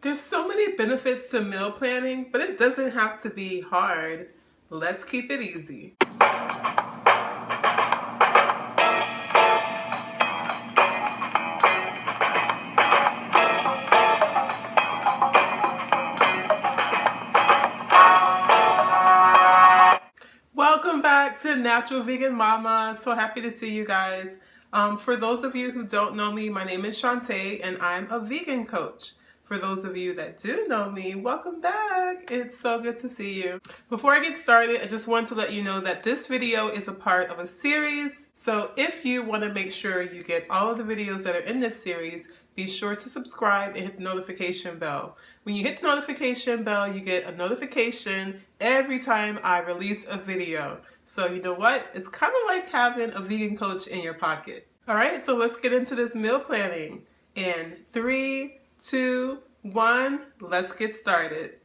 There's so many benefits to meal planning, but it doesn't have to be hard. Let's keep it easy. Welcome back to Natural Vegan Mama. So happy to see you guys. For those of you who don't know me, my name is Shantae and I'm a vegan coach. For those of you that do know me, welcome back. It's so good to see you. Before I get started, I just want to let you know that this video is a part of a series. So if you want to make sure you get all of the videos that are in this series, be sure to subscribe and hit the notification bell. When you hit the notification bell, you get a notification every time I release a video. So you know what? It's kind of like having a vegan coach in your pocket. All right, so let's get into this meal planning. In 3, 2, 1, let's get started.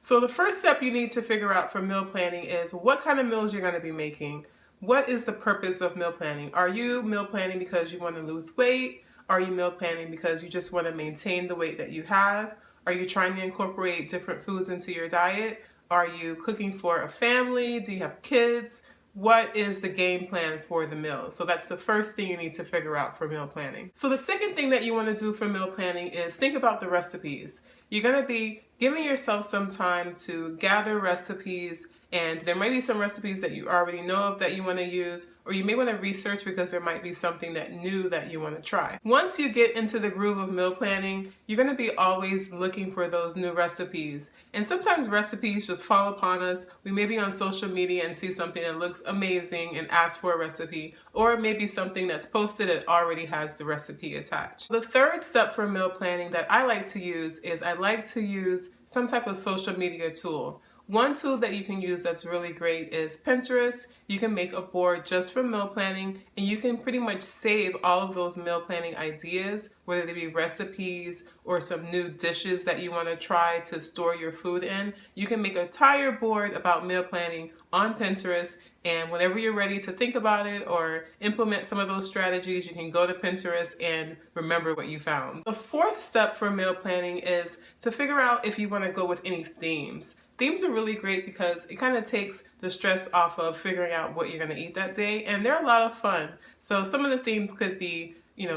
So the first step you need to figure out for meal planning is what kind of meals you're going to be making. What is the purpose of meal planning? Are you meal planning because you want to lose weight? Are you meal planning because you just want to maintain the weight that you have? Are you trying to incorporate different foods into your diet? Are you cooking for a family? Do you have kids? What is the game plan for the meal? So that's the first thing you need to figure out for meal planning. So the second thing that you want to do for meal planning is think about the recipes. You're going to be giving yourself some time to gather recipes, and there might be some recipes that you already know of that you want to use, or you may want to research because there might be something that new that you want to try. Once you get into the groove of meal planning, you're going to be always looking for those new recipes. And sometimes recipes just fall upon us. We may be on social media and see something that looks amazing and ask for a recipe, or maybe something that's posted that already has the recipe attached. The third step for meal planning that I like to use is I like to use some type of social media tool. One tool that you can use that's really great is Pinterest. You can make a board just for meal planning, and you can pretty much save all of those meal planning ideas, whether they be recipes or some new dishes that you want to try to store your food in. You can make a entire board about meal planning on Pinterest, and whenever you're ready to think about it or implement some of those strategies, you can go to Pinterest and remember what you found. The fourth step for meal planning is to figure out if you want to go with any themes. Themes are really great because it kind of takes the stress off of figuring out what you're going to eat that day, and they're a lot of fun. So some of the themes could be,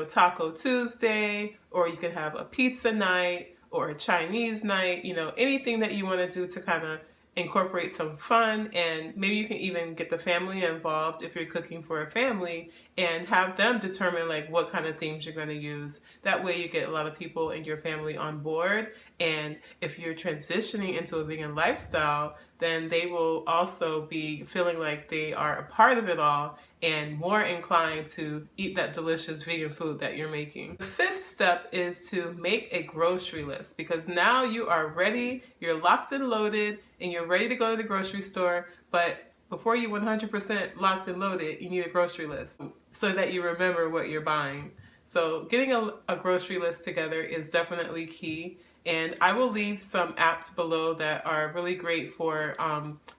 Taco Tuesday, or you could have a pizza night or a Chinese night, anything that you want to do to kind of incorporate some fun. And maybe you can even get the family involved if you're cooking for a family and have them determine like what kind of themes you're going to use. That way you get a lot of people in your family on board, and if you're transitioning into a vegan lifestyle, then they will also be feeling like they are a part of it all and more inclined to eat that delicious vegan food that you're making. The fifth step is to make a grocery list, because now you are ready, you're locked and loaded, and you're ready to go to the grocery store. But before you 100% locked and loaded, you need a grocery list so that you remember what you're buying. So getting a grocery list together is definitely key. And I will leave some apps below that are really great for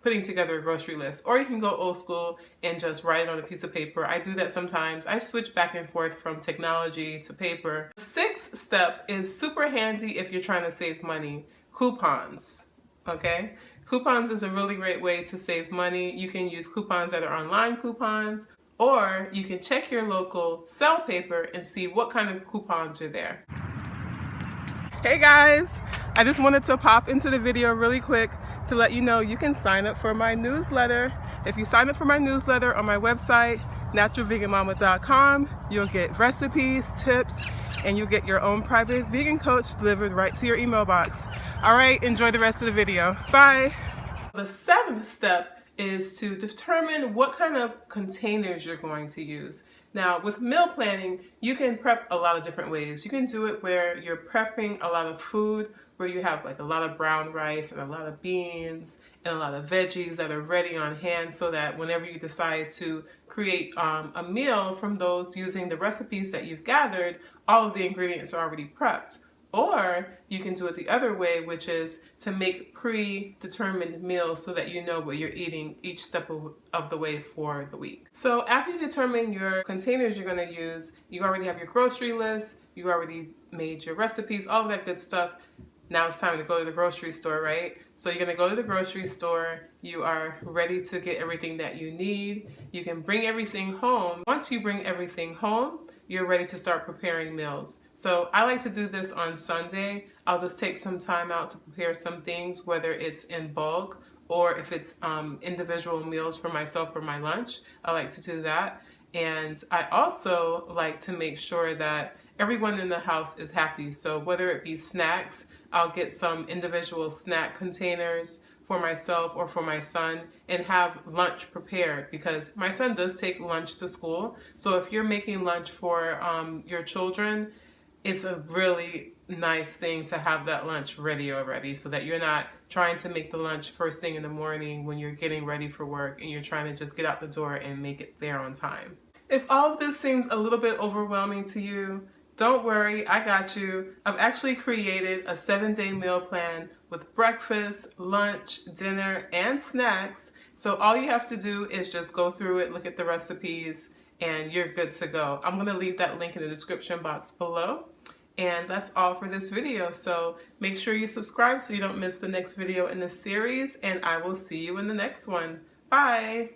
putting together a grocery list. Or you can go old school and just write it on a piece of paper. I do that sometimes. I switch back and forth from technology to paper. The sixth step is super handy if you're trying to save money. Coupons, okay? Coupons is a really great way to save money. You can use coupons that are online coupons, or you can check your local sell paper and see what kind of coupons are there. Hey guys, I just wanted to pop into the video really quick to let you know you can sign up for my newsletter. If you sign up for my newsletter on my website, naturalveganmama.com, you'll get recipes, tips, and you'll get your own private vegan coach delivered right to your email box. All right, enjoy the rest of the video. Bye. The seventh step is to determine what kind of containers you're going to use. Now, with meal planning, you can prep a lot of different ways. You can do it where you're prepping a lot of food, where you have like a lot of brown rice and a lot of beans and a lot of veggies that are ready on hand, so that whenever you decide to create a meal from those using the recipes that you've gathered, all of the ingredients are already prepped. Or you can do it the other way, which is to make predetermined meals so that you know what you're eating each step of the way for the week. So after you determine your containers you're going to use, you already have your grocery list, you already made your recipes, all of that good stuff. now it's time to go to the grocery store, right? So you're gonna go to the grocery store, you are ready to get everything that you need. You can bring everything home. Once you bring everything home, you're ready to start preparing meals. So I like to do this on Sunday. I'll just take some time out to prepare some things, whether it's in bulk or if it's individual meals for myself for my lunch. I like to do that. And I also like to make sure that everyone in the house is happy. So whether it be snacks, I'll get some individual snack containers for myself or for my son and have lunch prepared, because my son does take lunch to school. So if you're making lunch for your children, it's a really nice thing to have that lunch ready already, so that you're not trying to make the lunch first thing in the morning when you're getting ready for work and you're trying to just get out the door and make it there on time. If all of this seems a little bit overwhelming to you, don't worry, I got you. I've actually created a 7-day meal plan with breakfast, lunch, dinner, and snacks. So all you have to do is just go through it, look at the recipes, and you're good to go. I'm gonna leave that link in the description box below. And that's all for this video. So make sure you subscribe so you don't miss the next video in this series, and I will see you in the next one. Bye.